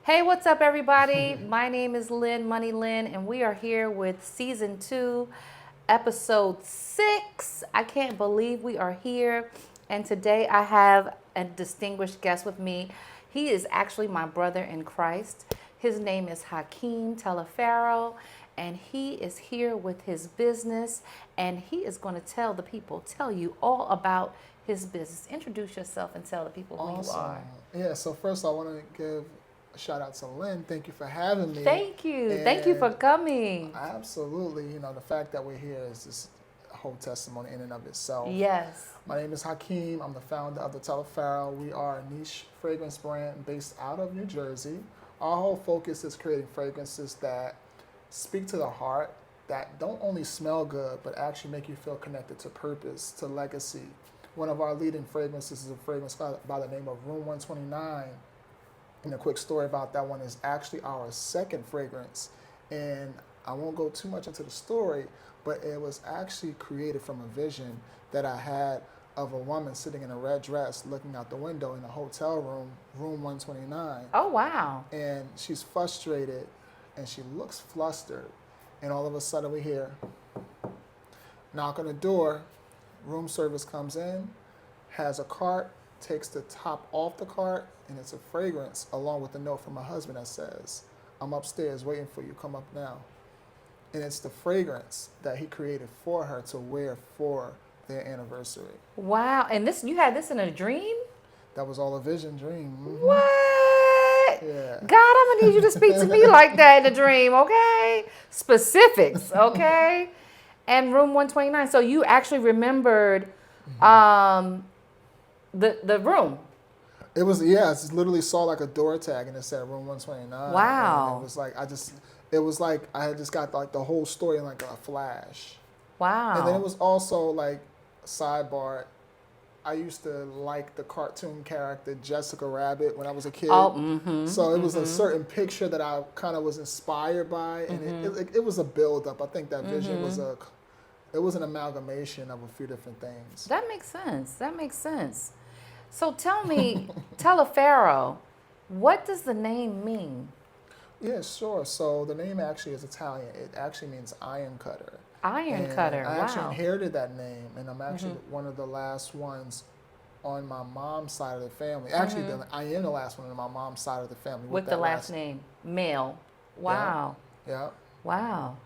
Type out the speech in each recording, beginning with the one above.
Hey, what's up, everybody? My name is Lynn, Money Lynn, and we are here with season 2, episode 6. I can't believe we are here. And today I have a distinguished guest with me. He is actually my brother in Christ. His name is Hakim Taliaferro, and he is here with his business, and he is going to tell you all about his business. Introduce yourself and tell the people who you are. Yeah, so first I want to give a shout out to Lynn. Thank you for having me. Thank you. Thank you for coming. Absolutely. The fact that we're here is just a whole testimony in and of itself. Yes. My name is Hakim. I'm the founder of the Taliaferro. We are a niche fragrance brand based out of New Jersey. Our whole focus is creating fragrances that speak to the heart, that don't only smell good, but actually make you feel connected to purpose, to legacy. One of our leading fragrances is a fragrance by the name of Room 129. And a quick story about that one is actually our second fragrance. And I won't go too much into the story, but it was actually created from a vision that I had of a woman sitting in a red dress looking out the window in a hotel room, Room 129. Oh, wow. And she's frustrated and she looks flustered. And all of a sudden we hear, knock on the door. Room service comes in, has a cart, takes the top off the cart, and it's a fragrance along with a note from my husband that says, I'm upstairs waiting for you, come up now. And it's the fragrance that he created for her to wear for their anniversary. Wow. And you had this in a dream? That was all a vision dream. Mm-hmm. What? Yeah. God, I'm going to need you to speak to me like that in a dream, okay? Specifics, okay? And Room 129. So you actually remembered the room. It was, yeah, I literally saw like a door tag and it said Room 129. Wow. And it was like I had just got like the whole story in like a flash. Wow. And then it was also like, sidebar, I used to like the cartoon character Jessica Rabbit when I was a kid. Oh, mm-hmm, so it was a certain picture that I kind of was inspired by, and it was a build-up. I think that vision was an amalgamation of a few different things. That makes sense. That makes sense. So tell me, Taliaferro, what does the name mean? Yeah, sure. So the name actually is Italian. It actually means iron cutter. Iron cutter. I Wow. actually inherited that name, and I'm actually one of the last ones on my mom's side of the family. Actually, I am the last one on my mom's side of the family. With the last name, male. Wow. Yeah. Wow.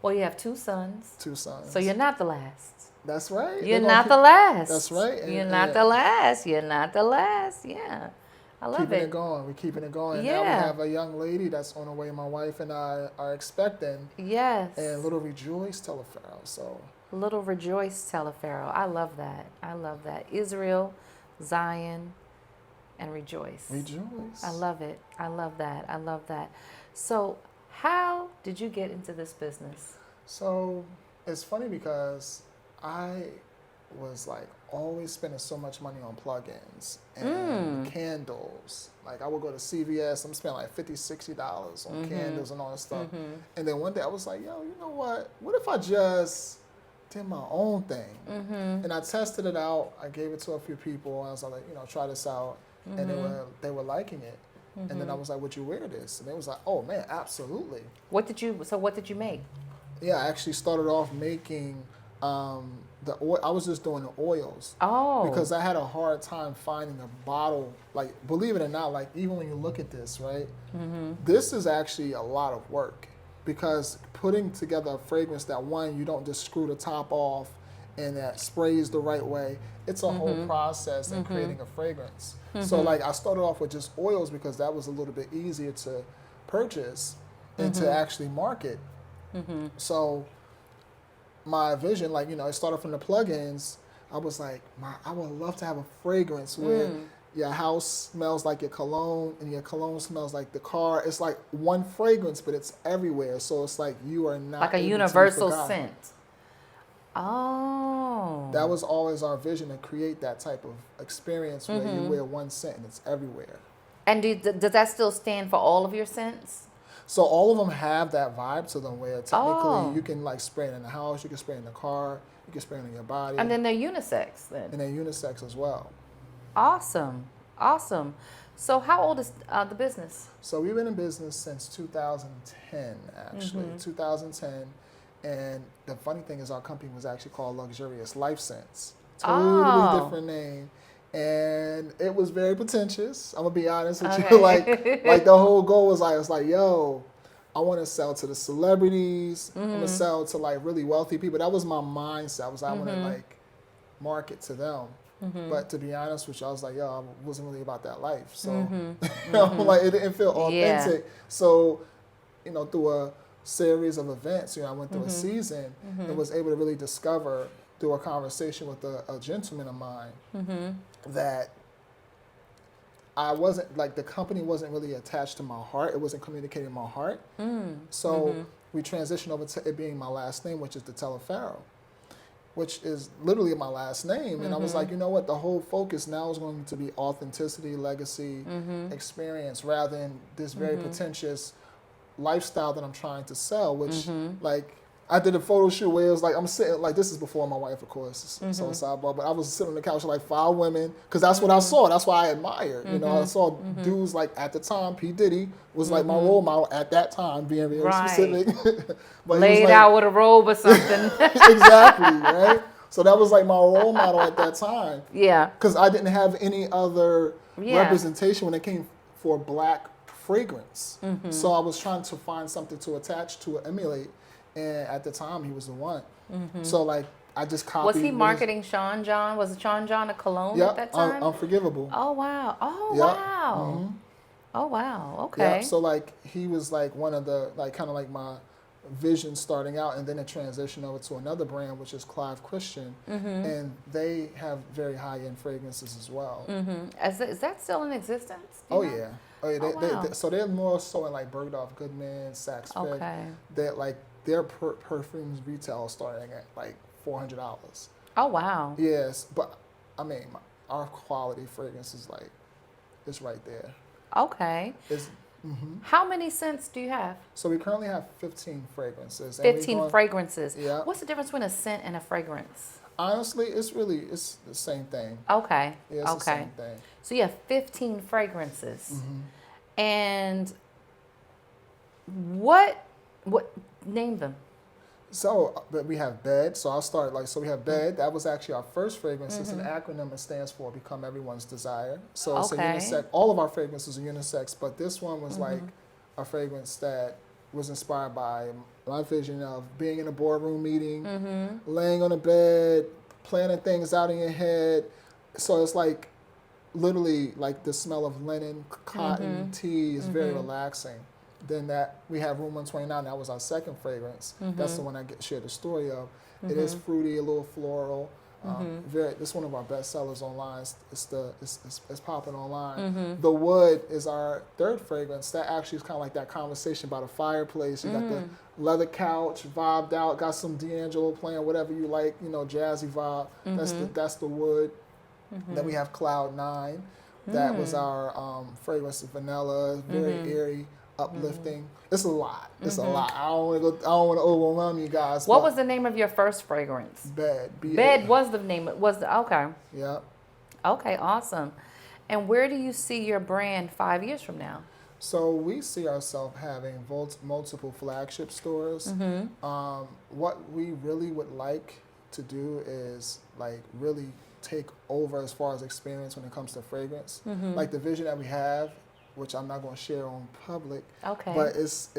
Well, you have 2 sons. 2 sons. So you're not the last. That's right. You're not the last. That's right. You're not the last. You're not the last. Yeah. I love keeping it. it going. We're keeping it going. Yeah. Now we have a young lady that's on the way. My wife and I are expecting. Yes. And little Rejoice Taliaferro. So. Little Rejoice Taliaferro. I love that. I love that. Israel, Zion, and Rejoice. Rejoice. I love it. I love that. I love that. So how did you get into this business? So it's funny because I was like always spending so much money on plugins and candles. Like I would go to CVS, I'm spending like $50, $60 on candles and all that stuff. And then one day I was like, yo, you know what? What if I just did my own thing? And I tested it out. I gave it to a few people. I was like, try this out. And they were liking it. And then I was like, would you wear this? And they was like, oh man, absolutely. What did you make? Yeah, I actually started off making the oil. I was just doing the oils. Oh. Because I had a hard time finding a bottle. Like, believe it or not, like even when you look at this, right? This is actually a lot of work because putting together a fragrance that one, you don't just screw the top off and that sprays the right way. It's a whole process in creating a fragrance. So like I started off with just oils because that was a little bit easier to purchase and to actually market. So my vision, like, it started from the plugins. I was like, I would love to have a fragrance where your house smells like your cologne and your cologne smells like the car. It's like one fragrance, but it's everywhere. So it's like you are not like a universal scent. Oh. That was always our vision, to create that type of experience where you wear one scent and it's everywhere. And does that still stand for all of your scents? So all of them have that vibe to them where technically you can like spray it in the house, you can spray it in the car, you can spray it on your body. And then they're unisex then. And they're unisex as well. Awesome. Awesome. So how old is the business? So we've been in business since 2010, actually, 2010. And the funny thing is our company was actually called Luxurious Life Sense. Totally different name. And it was very pretentious. I'm going to be honest with you. Like the whole goal was like, it's like, yo, I want to sell to the celebrities. I'm going to sell to like really wealthy people. That was my mindset. I want to like market to them. But to be honest with you, I was like, yo, I wasn't really about that life. So, like, it didn't feel authentic. Yeah. So, through a series of events, I went through a season and was able to really discover through a conversation with a gentleman of mine that I wasn't, like, the company wasn't really attached to my heart. It wasn't communicating my heart. So we transitioned over to it being my last name, which is the Taliaferro, which is literally my last name. And I was like, you know what? The whole focus now is going to be authenticity, legacy, experience, rather than this very pretentious lifestyle that I'm trying to sell, which like I did a photo shoot where it was like, I'm sitting, like, this is before my wife, of course, so sidebar, but I was sitting on the couch with like 5 women, because that's what I saw. That's why I admired. I saw dudes like, at the time, P. Diddy was like my role model at that time, being very specific. But laid like, out with a robe or something. exactly, right? So that was like my role model at that time. Yeah. Because I didn't have any other representation when it came for black fragrance. So I was trying to find something to attach to, emulate. And at the time, he was the one. So, like, I just copied. Was he marketing Sean John? Was it Sean John a cologne at that time? Unforgettable. Oh, wow. Oh, wow. Oh, wow. Okay. So, like, he was, like, one of the, like, kind of like my vision starting out. And then it transitioned over to another brand, which is Clive Christian. And they have very high-end fragrances as well. Is that still in existence? Oh, yeah. Oh, yeah. So they're more so in, like, Bergdorf Goodman, Saks Fifth. Okay. They're, like, their perfumes retail starting at like $400. Oh, wow. Yes, but I mean, our quality fragrance is like, it's right there. Okay. How many scents do you have? So we currently have 15 fragrances. 15 fragrances. Yeah. What's the difference between a scent and a fragrance? Honestly, it's the same thing. Okay. Yeah, it's the same thing. So you have 15 fragrances. And what name them? So, but we have Bed. So I'll start so we have Bed. That was actually our first fragrance. It's an acronym. It stands for Become Everyone's Desire. So it's a unisex. All of our fragrances are unisex, but this one was like a fragrance that was inspired by my vision of being in a boardroom meeting, laying on a bed, planning things out in your head. So it's like literally like the smell of linen, cotton, tea is very relaxing. Then we have Room 129. That was our second fragrance. That's the one I shared the story of. It is fruity, a little floral. This is one of our best sellers online. It's popping online. The Wood is our third fragrance. That actually is kind of like that conversation by the fireplace. You got the leather couch, vibed out. Got some D'Angelo playing, whatever you like. Jazzy vibe. That's the Wood. Then we have Cloud 9. That was our fragrance of vanilla. Very airy. Uplifting. It's a lot. It's a lot. I don't want to overwhelm you guys. What was the name of your first fragrance? Bed. Bed was the name. Okay. Yeah. Okay, awesome. And where do you see your brand 5 years from now? So we see ourselves having multiple flagship stores. What we really would like to do is like really take over as far as experience when it comes to fragrance. Like the vision that we have, which I'm not going to share on public. Okay. But it's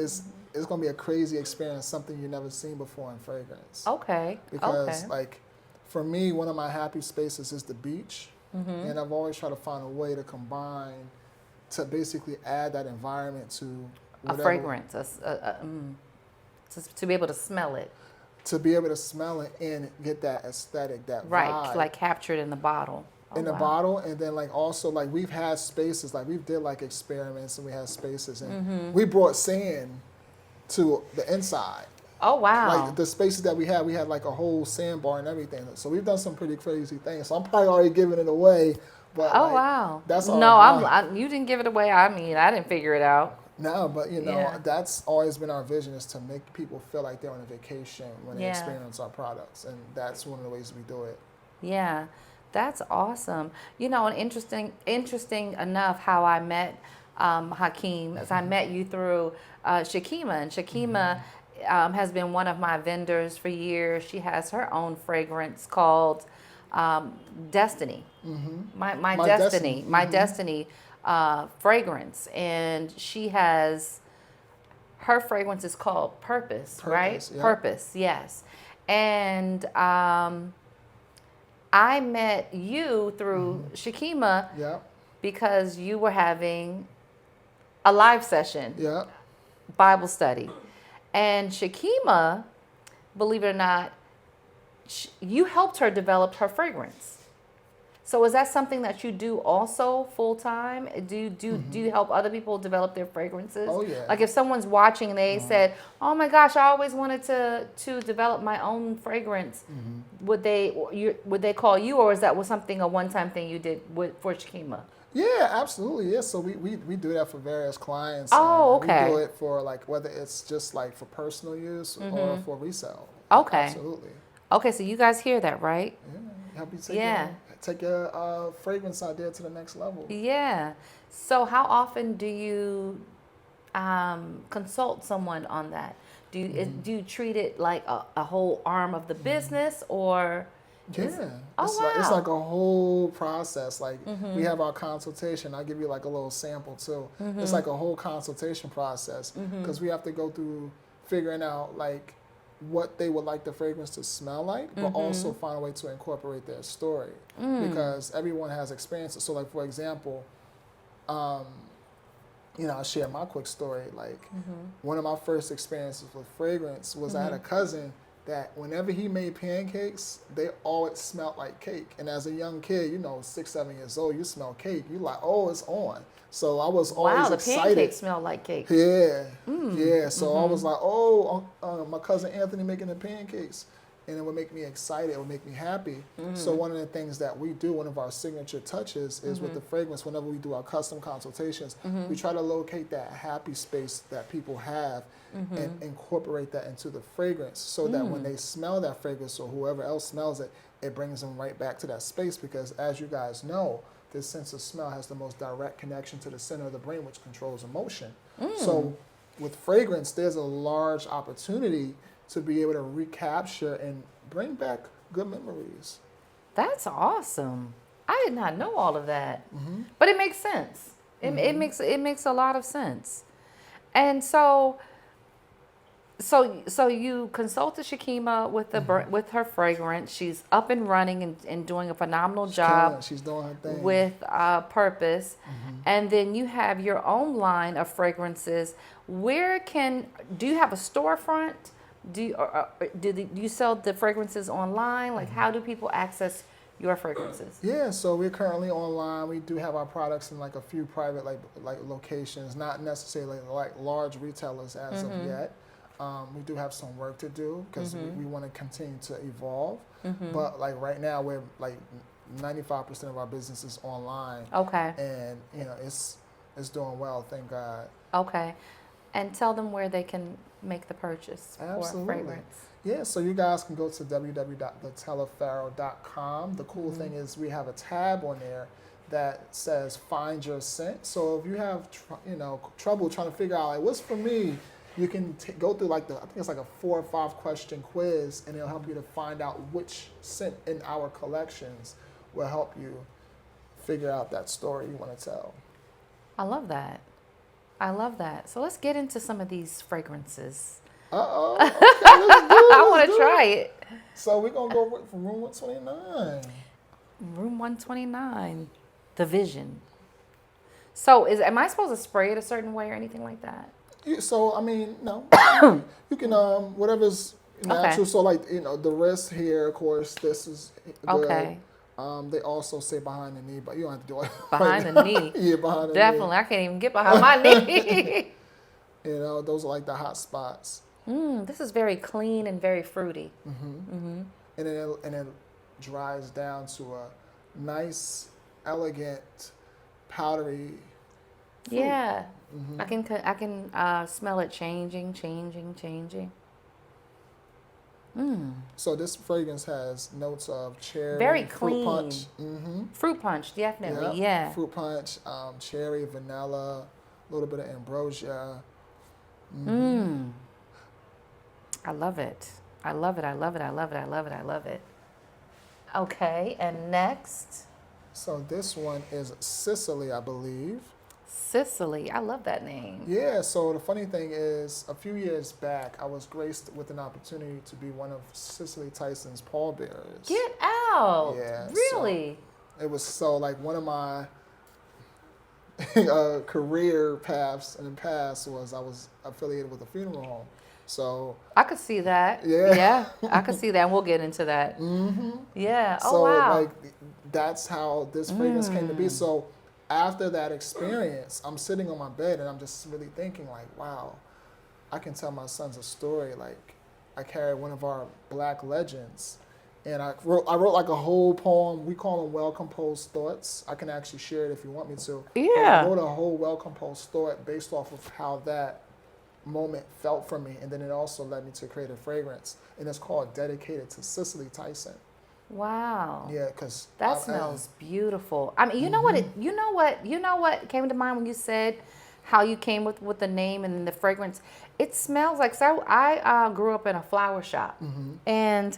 going to be a crazy experience, something you've never seen before in fragrance. Okay. Because like for me, one of my happy spaces is the beach, and I've always tried to find a way to combine to basically add that environment to whatever, a fragrance, to be able to smell it. To be able to smell it and get that aesthetic, that vibe. Like captured in the bottle. The bottle, and then like also like we've had spaces, like we did like experiments and we had spaces, and we brought sand to the inside. Oh wow! Like the spaces that we had like a whole sandbar and everything. So we've done some pretty crazy things. So I'm probably already giving it away. But wow! That's all. No, you didn't give it away. I mean, I didn't figure it out. No, but that's always been our vision, is to make people feel like they're on a vacation when they experience our products, and that's one of the ways we do it. Yeah. That's awesome. You know, and interesting enough how I met Hakim, as I met you through Shakima. And Shakima has been one of my vendors for years. She has her own fragrance called Destiny. My My Destiny. destiny. My Destiny fragrance. And she has, her fragrance is called Purpose, right? Purpose, yeah. Purpose, yes. And I met you through Shakima Yeah. because you were having a live session, Yeah. Bible study. And Shakima, believe it or not, you helped her develop her fragrance. So is that something that you do also full time? Do you help other people develop their fragrances? Oh, yeah. Like if someone's watching and they said, "Oh my gosh, I always wanted to develop my own fragrance," would they call you, or is that was something a one time thing you did for Shakima? Yeah, absolutely. Yeah, so we do that for various clients. Oh, and okay. We do it for like whether it's just like for personal use or for resale. Okay. Absolutely. Okay, so you guys hear that, right? Yeah, help you Yeah. take your fragrance idea to the next level. Yeah. So how often do you consult someone on that? Do you treat it like a whole arm of the business, or? Yeah, Oh it's wow. like a whole process. Like we have our consultation. I'll give you like a little sample too. It's like a whole consultation process because we have to go through figuring out like what they would like the fragrance to smell like, but also find a way to incorporate their story because everyone has experiences. So like for example, I'll share my quick story. Like one of my first experiences with fragrance was I had a cousin that whenever he made pancakes, they always smelled like cake. And as a young kid, 6, 7 years old, you smell cake. You like, oh, it's on. So I was always Wow, the excited. pancakes smell like cake. Yeah, yeah. So I was like, oh, my cousin Anthony making the pancakes. And it would make me excited. It would make me happy. So one of the things that we do, one of our signature touches is with the fragrance, whenever we do our custom consultations, we try to locate that happy space that people have and incorporate that into the fragrance so that when they smell that fragrance or whoever else smells it, it brings them right back to that space because as you guys know, this sense of smell has the most direct connection to the center of the brain, which controls emotion. So with fragrance, there's a large opportunity to be able to recapture and bring back good memories. That's awesome. I did not know all of that, but it makes sense. It makes a lot of sense. And so you consulted Shakima with with her fragrance. She's up and running and doing a phenomenal job. She's doing her thing with Purpose, and then you have your own line of fragrances. Do you have a storefront? Do you sell the fragrances online? Like, how do people access your fragrances? Yeah, so we're currently online. We do have our products in like a few private like locations, not necessarily like large retailers as of yet. We do have some work to do because we want to continue to evolve. But like right now, we're like 95% of our business is online. Okay. And it's doing well, thank God. Okay. And tell them where they can make the purchase for fragrance. Yeah, so you guys can go to www.taliaferro.com. The cool thing is we have a tab on there that says find your scent. So if you have trouble trying to figure out like what's for me, you can go through like I think it's like a 4 or 5 question quiz, and it'll help you to find out which scent in our collections will help you figure out that story you want to tell. I love that. I love that. So let's get into some of these fragrances. Uh-oh. Okay, let's do it. I want to try it. So we're going to go for room 129. Room 129. The Vision. So am I supposed to spray it a certain way or anything like that? Yeah, so, I mean, no. You can, whatever's natural. Okay. So, like, the wrist here, of course, this is good. Okay. They also say behind the knee, but you don't have to do it. Behind the knee. Yeah, behind the knee. Definitely. I can't even get behind my knee. Those are like the hot spots. This is very clean and very fruity. And it dries down to a nice, elegant, powdery fruit. Yeah. I can smell it changing. So this fragrance has notes of cherry, Very fruit clean. punch. Fruit punch, definitely. Yep. Yeah. Fruit punch, cherry, vanilla, a little bit of ambrosia. I love it. I love it. I love it. I love it. I love it. I love it. Okay, and next, So this one is Sicily, I believe. Sicily. I love that name. Yeah, so the funny thing is, a few years back, I was graced with an opportunity to be one of Cicely Tyson's pallbearers. Get out. Yeah, so- Really? It was so like one of my career paths in the past was I was affiliated with a funeral home. So I could see that. Yeah. Yeah, I could see that. And we'll get into that. Yeah. Oh, so wow. like that's how this fragrance came to be. So after that experience, I'm sitting on my bed and I'm just really thinking like, wow, I can tell my sons a story. Like I carry one of our black legends. And I wrote like a whole poem. We call them well-composed thoughts. I can actually share it if you want me to. But Yeah. I wrote a whole well-composed thought based off of how that moment felt for me. And then it also led me to create a fragrance. And it's called Dedicated to Cicely Tyson. Wow. Yeah, because That smells beautiful. I mean, you know what? You know what came to mind when you said how you came with the name and the fragrance. It smells like. So I grew up in a flower shop, and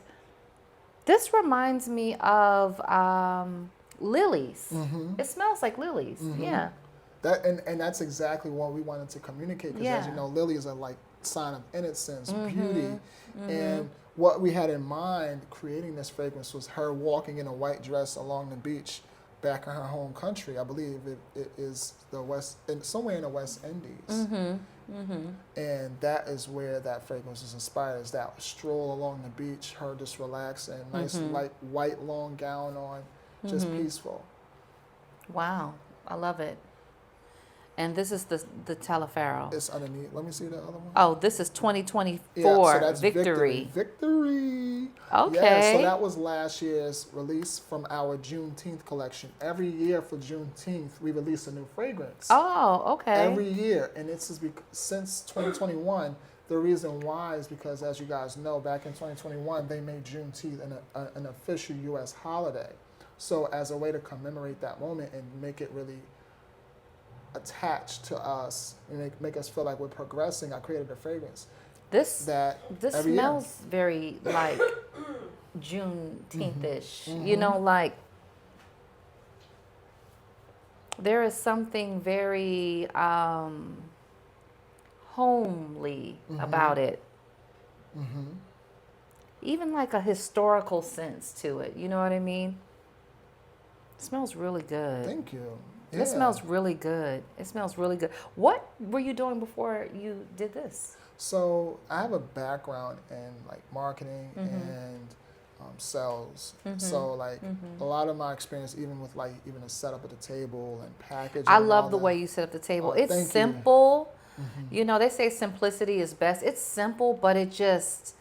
this reminds me of lilies. It smells like lilies. Yeah. that and that's exactly what we wanted to communicate. Because as you Yeah. know, lilies are like sign of innocence, beauty, and what we had in mind creating this fragrance was her walking in a white dress along the beach back in her home country. I believe it is somewhere in the West Indies. And that is where that fragrance is inspired, is that stroll along the beach, her just relaxing, nice light white long gown on, just peaceful. Wow. I love it. And this is the Taliaferro. It's underneath. Let me see the other one. Oh, this is 2024 Yeah, so that's Victory. Victory. Okay. Yeah, so that was last year's release from our Juneteenth collection. Every year for Juneteenth, we release a new fragrance. Oh, okay. Every year, and it's since 2021. The reason why is because, as you guys know, back in 2021, they made Juneteenth an official U.S. holiday. So as a way to commemorate that moment and make it really attached to us and make us feel like we're progressing, I created a fragrance This that this every year. smells very like Juneteenth-ish. You know, like there is something very homely about it. Even like a historical sense to it. You know what I mean? It smells really good. Thank you. It Yeah. smells really good. It smells really good. What were you doing before you did this? So I have a background in like marketing and sales. So like a lot of my experience, even with like even the setup at the table and packaging. I and love all the that. way you set up the table. Oh, It's thank you. simple. You know, they say simplicity is best. It's simple, but it just,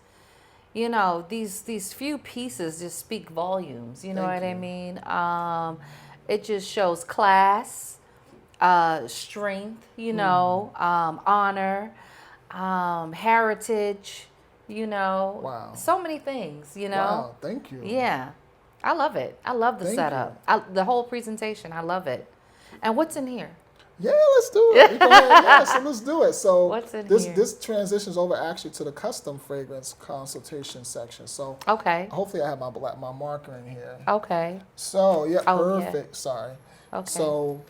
you know, these few pieces just speak volumes. You know Thank what I you. mean? It just shows class, strength, you know, honor, heritage, you know. Wow. So many things, you know. Wow, thank you. Yeah. I love it. I love the Thank setup. The whole presentation. I love it. And what's in here? Yeah, let's do it. We go ahead. Yeah, so let's do it. So What's in this here? this transitions over actually to the custom fragrance consultation section. So Okay. hopefully I have my marker in here. Okay. So yeah, Oh, yeah. perfect. Sorry. Okay. So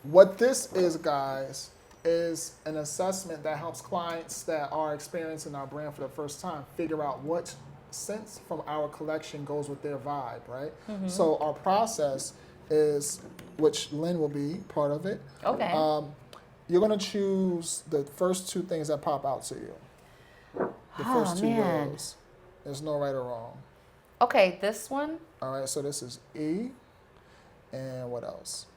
what this is, guys, is an assessment that helps clients that are experiencing our brand for the first time figure out what scent from our collection goes with their vibe, right? So our process is, which Lynn will be part of it. Okay. You're gonna choose the first two things that pop out to you. The Oh, first two man. words. There's no right or wrong. Okay, this one. All right, so this is E, and what else?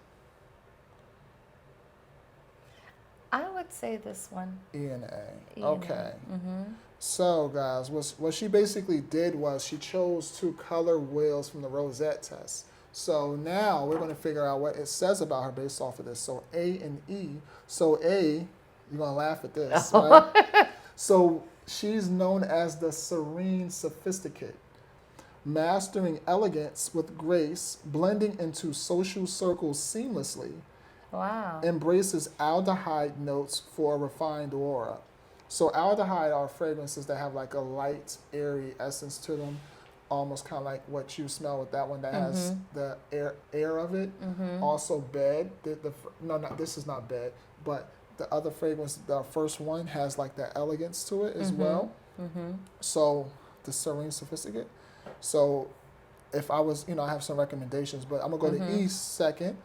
I would say this one. E and A. E and A. Okay. So, guys, what she basically did was she chose two color wheels from the Rosette test. So now we're going to figure out what it says about her based off of this. So A and E. So A, you're going to laugh at this, right? So She's known as the serene sophisticate, mastering elegance with grace, blending into social circles seamlessly, Wow. embraces aldehyde notes for a refined aura. So aldehyde are fragrances that have like a light, airy essence to them, almost kind of like what you smell with that one that has the air of it. Also bed. No, not this is not bed, but the other fragrance, the first one has like that elegance to it as well. So the serene sophisticate. So if I was, I have some recommendations, but I'm gonna go to East second.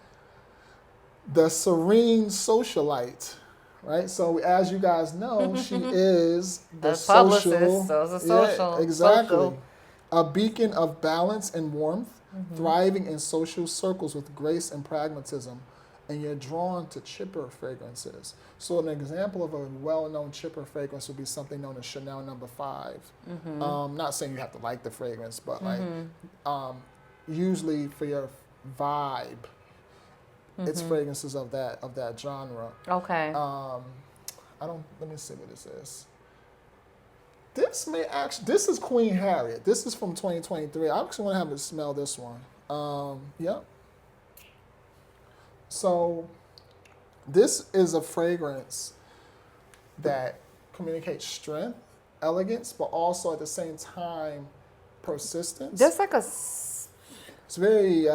The serene socialite, right? So as you guys know, she is the publicist, social. so it's a social. Yeah, exactly. Social. A beacon of balance and warmth, thriving in social circles with grace and pragmatism, and you're drawn to chipper fragrances. So an example of a well-known chipper fragrance would be something known as Chanel No. 5. Not saying you have to like the fragrance, but like usually for your vibe, it's fragrances of that genre. Okay. Let me see what this is. This is Queen Harriet. This is from 2023. I actually want to have it smell this one. Yep. So this is a fragrance that communicates strength, elegance, but also at the same time persistence. There's like a It's very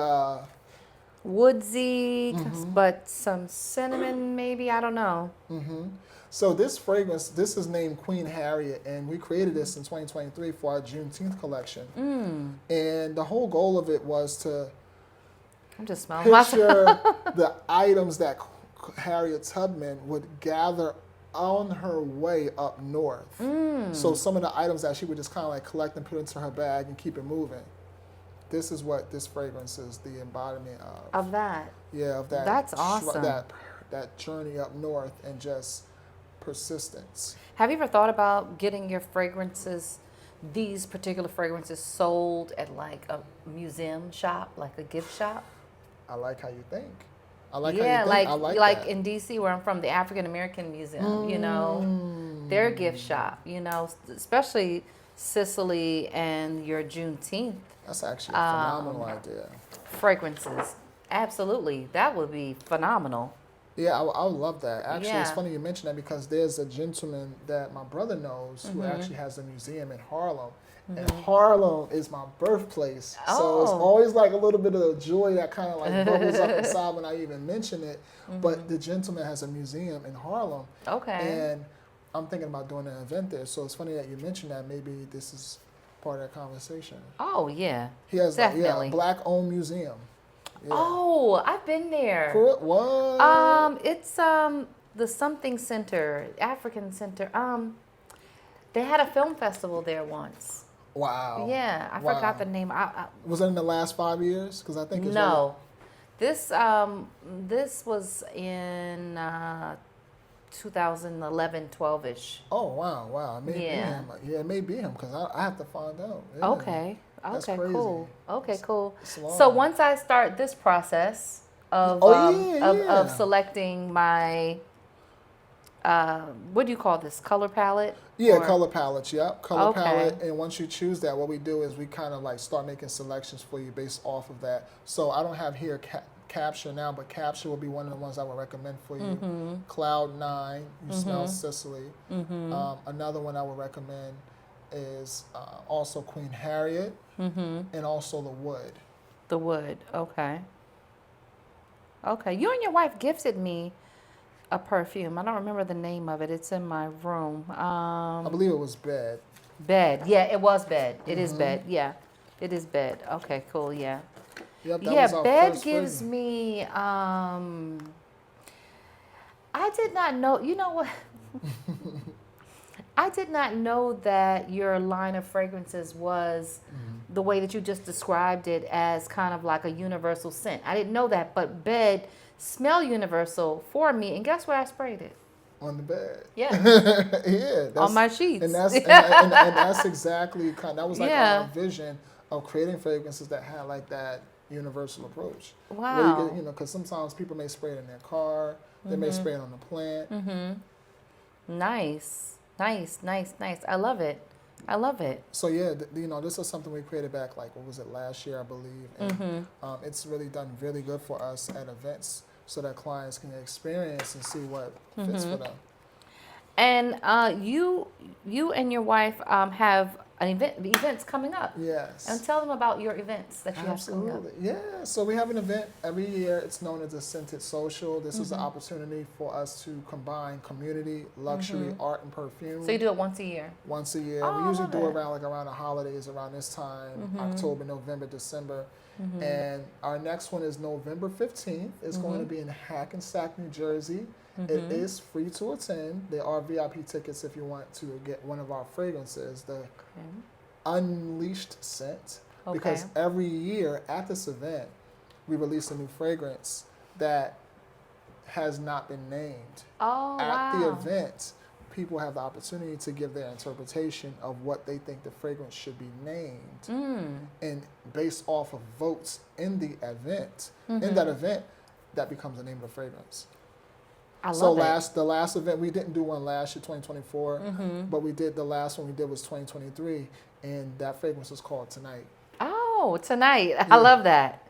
woodsy, but some cinnamon maybe, I don't know. So this fragrance, this is named Queen Harriet, and we created this in 2023 for our Juneteenth collection. And the whole goal of it was to I'm just smelling myself. picture the items that Harriet Tubman would gather on her way up north. So some of the items that she would just kind of like collect and put into her bag and keep it moving. This is what this fragrance is, the embodiment of. Of that. Yeah, of that. That's awesome. That journey up north and just persistence. Have you ever thought about getting your fragrances, these particular fragrances, sold at like a museum shop, like a gift shop? I like how you think. I like Yeah, how you think. I like that. in DC where I'm from, the African American Museum, their gift shop, especially Sicily and your Juneteenth That's actually a phenomenal idea. fragrances. Absolutely. That would be phenomenal. Yeah, I would love that. Actually, it's Yeah. funny you mention that because there's a gentleman that my brother knows who actually has a museum in Harlem. And Harlem is my birthplace. So it's Oh. always like a little bit of joy that kind of like bubbles up inside when I even mention it. But the gentleman has a museum in Harlem. Okay. And I'm thinking about doing an event there. So it's funny that you mentioned that. Maybe this is part of that conversation. Oh, yeah. He has Definitely. a black-owned museum. Yeah. Oh, I've been there. For what? It's the something center, African center. They had a film festival there once. Wow. Yeah, I Wow. forgot the name. Was it in the last 5 years? Because I think it's No, this was in 2011, 12ish. Oh wow! It may be Yeah. him. Yeah, it may be him because I have to find out. Yeah. Okay. That's Okay. crazy. Cool. Okay. Cool. It's long. So once I start this process of of selecting my what do you call this, color palette? Yeah, Or- color palettes. Yep, color Okay. palette. And once you choose that, what we do is we kind of like start making selections for you based off of that. So I don't have here Capture now, but Capture will be one of the ones I would recommend for you. Cloud 9, you smell Sicily. Another one I would recommend is also Queen Harriet, and also the Wood. The Wood. Okay. Okay. You and your wife gifted me a perfume. I don't remember the name of it. It's in my room. I believe it was Bed. Bed. Yeah, it was Bed. It is Bed. Yeah. It is Bed. Okay, cool. Yeah. Yep, that Yeah, was our Bed first gives fragrance. me I did not know, you know what? I did not know that your line of fragrances was the way that you just described it, as kind of like a universal scent. I didn't know that, but Bed smell universal for me, and guess where I sprayed it? On the bed. Yeah. Yeah. On my sheets. And that's exactly that was like Yeah. our vision of creating fragrances that had like that universal approach. Wow. Where you get, because sometimes people may spray it in their car, they may spray it on the plant. Nice. Nice, nice, nice. I love it. I love it. So yeah, this is something we created back, like, what was it, last year, I believe, and it's really done really good for us at events, so that clients can experience and see what fits for them. And you and your wife have events coming up. Yes. And tell them about your events that you have coming up. Absolutely. Yeah. So we have an event every year. It's known as the Scented Social. This is an opportunity for us to combine community, luxury, art, and perfume. So you do it once a year? Once a year. Oh, We usually I do love it. around the holidays, around this time, October, November, December. And our next one is November 15th. It's going to be in Hackensack, New Jersey. It is free to attend. There are VIP tickets if you want to get one of our fragrances, the Unleashed scent. Okay. Because every year at this event, we release a new fragrance that has not been named. Oh, At wow. the event, people have the opportunity to give their interpretation of what they think the fragrance should be named. And based off of votes in the event, in that event, that becomes the name of the fragrance. I love So it. the last event, we didn't do one last year, 2024, but we did, the last one we did was 2023, and that fragrance was called Tonight. Oh, tonight. I love that.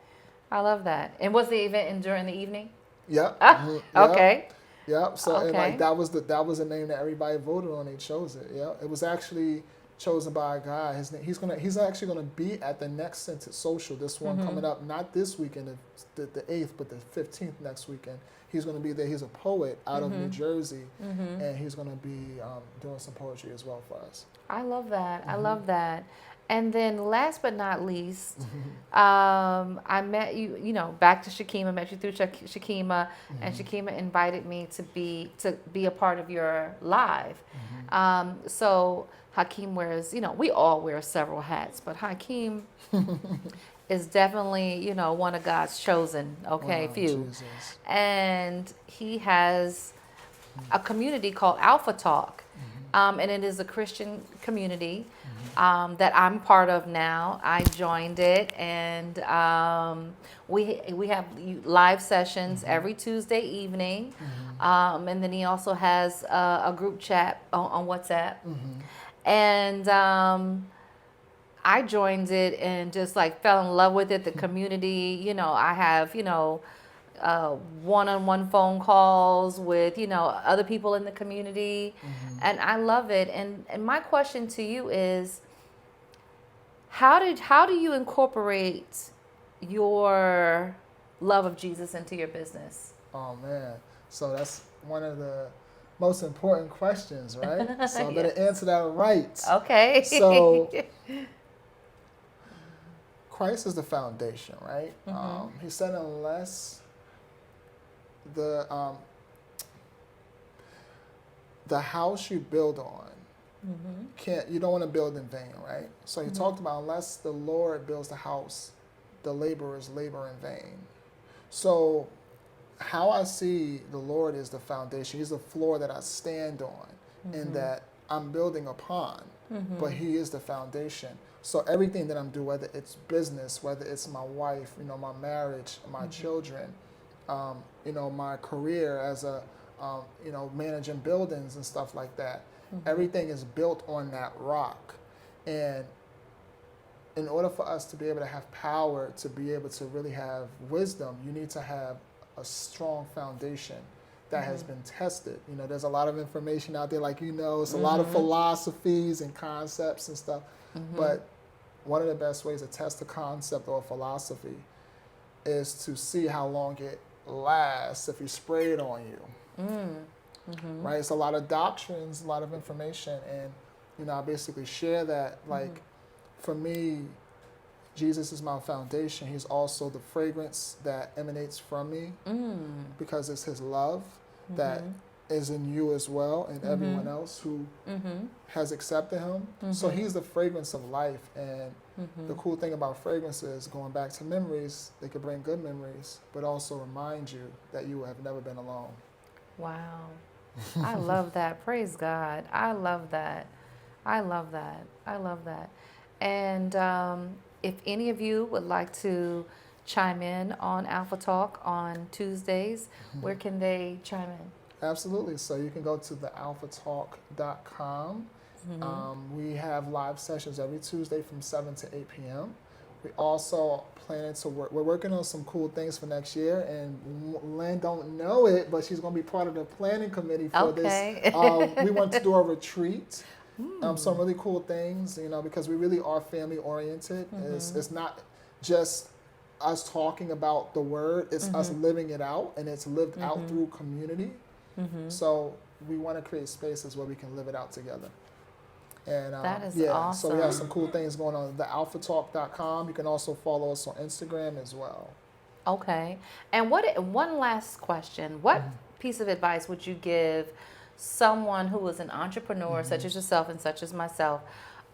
I love that. And was the event during the evening? Yep. Ah, Yep. okay. Yep. So and Okay. like that was the name that everybody voted on. They chose it. Yep. It was actually chosen by a guy. His name, he's actually gonna be at the next Scented Social. This one coming up, not this weekend, the 8th, but the 15th next weekend. He's gonna be there. He's a poet out of New Jersey, and he's gonna be doing some poetry as well for us. I love that. I love that. And then last but not least, I met you, back to Shakima, met you through Shakima, and Shakima invited me to be a part of your live. So Hakim wears, we all wear several hats, but Hakim is definitely, one of God's chosen, Wow, few. Jesus. And he has a community called Alpha Talk. And it is a Christian community that I'm part of now. I joined it, and we have live sessions every Tuesday evening. And then he also has a group chat on WhatsApp. And I joined it and just like fell in love with it. The community, I have, one-on-one phone calls with, other people in the community. And I love it. And my question to you is, how do you incorporate your love of Jesus into your business? Oh man. So that's one of the most important questions, right? So I'm gonna answer that right. Okay. So Christ is the foundation, right? He said unless the house you build on you don't want to build in vain, right? So he talked about unless the Lord builds the house, the laborers labor in vain. So how I see the Lord is the foundation. He's the floor that I stand on and that I'm building upon, but he is the foundation. So everything that I'm doing, whether it's business, whether it's my wife, my marriage, my children, my career as a, managing buildings and stuff like that, everything is built on that rock. And in order for us to be able to have power, to be able to really have wisdom, you need to have a strong foundation that has been tested. There's a lot of information out there, like it's a lot of philosophies and concepts and stuff. But one of the best ways to test a concept or a philosophy is to see how long it lasts if you spray it on you. Right? It's a lot of doctrines, a lot of information, and I basically share that. Like, for me, Jesus is my foundation. He's also the fragrance that emanates from me because it's his love that is in you as well and everyone else who has accepted him. So he's the fragrance of life. And the cool thing about fragrances, going back to memories, they can bring good memories, but also remind you that you have never been alone. Wow. I love that. Praise God. I love that. I love that. I love that. And if any of you would like to chime in on Alpha Talk on Tuesdays, where can they chime in? Absolutely. So you can go to thealphatalk.com. We have live sessions every Tuesday from 7 to 8 p.m. We also planning to work. We're working on some cool things for next year, and Lynn don't know it, but she's going to be part of the planning committee for Okay. this. We want to do a retreat. Some really cool things, because we really are family oriented. It's not just us talking about the word; it's us living it out, and it's lived out through community. So we want to create spaces where we can live it out together. And That is so awesome. we have some cool things going on. Thealphatalk.com. You can also follow us on Instagram as well. Okay. And one last question. What piece of advice would you give someone who is an entrepreneur, such as yourself and such as myself,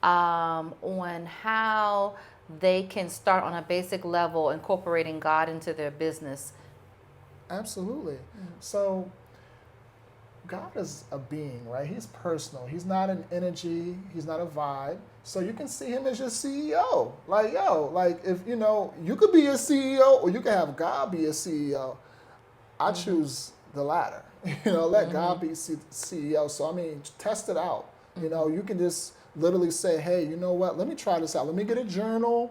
on how they can start on a basic level incorporating God into their business? Absolutely. So God is a being, right? He's personal. He's not an energy. He's not a vibe. So you can see him as your CEO. If you could be a CEO or you can have God be a CEO. I choose the latter. Let God be CEO. So test it out. You can just literally say, hey, you know what? Let me try this out. Let me get a journal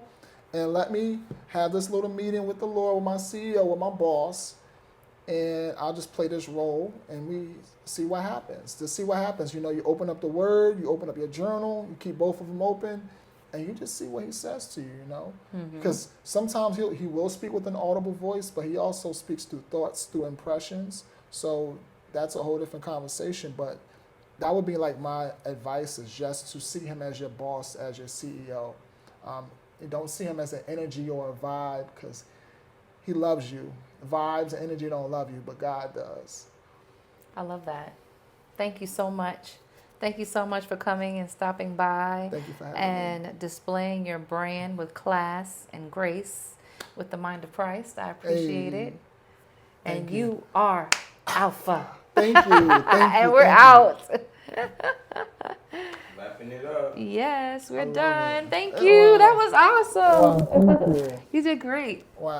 and let me have this little meeting with the Lord, with my CEO, with my boss. And I'll just play this role and we see what happens. To see what happens, you open up the word, you open up your journal, you keep both of them open, and you just see what he says to you, Because sometimes he will speak with an audible voice, but he also speaks through thoughts, through impressions. So that's a whole different conversation. But that would be like my advice, is just to see him as your boss, as your CEO. You don't see him as an energy or a vibe, because he loves you. Vibes and energy don't love you, but God does. I love that. Thank you so much. Thank you so much for coming and stopping by. Thank you for having me. And displaying your brand with class and grace with the mind of Christ. I appreciate it. And you are Alpha. Thank you. And we're out. Wrapping it up. Yes, we're done. Thank you. That was awesome. Wow, thank you. You did great. Wow.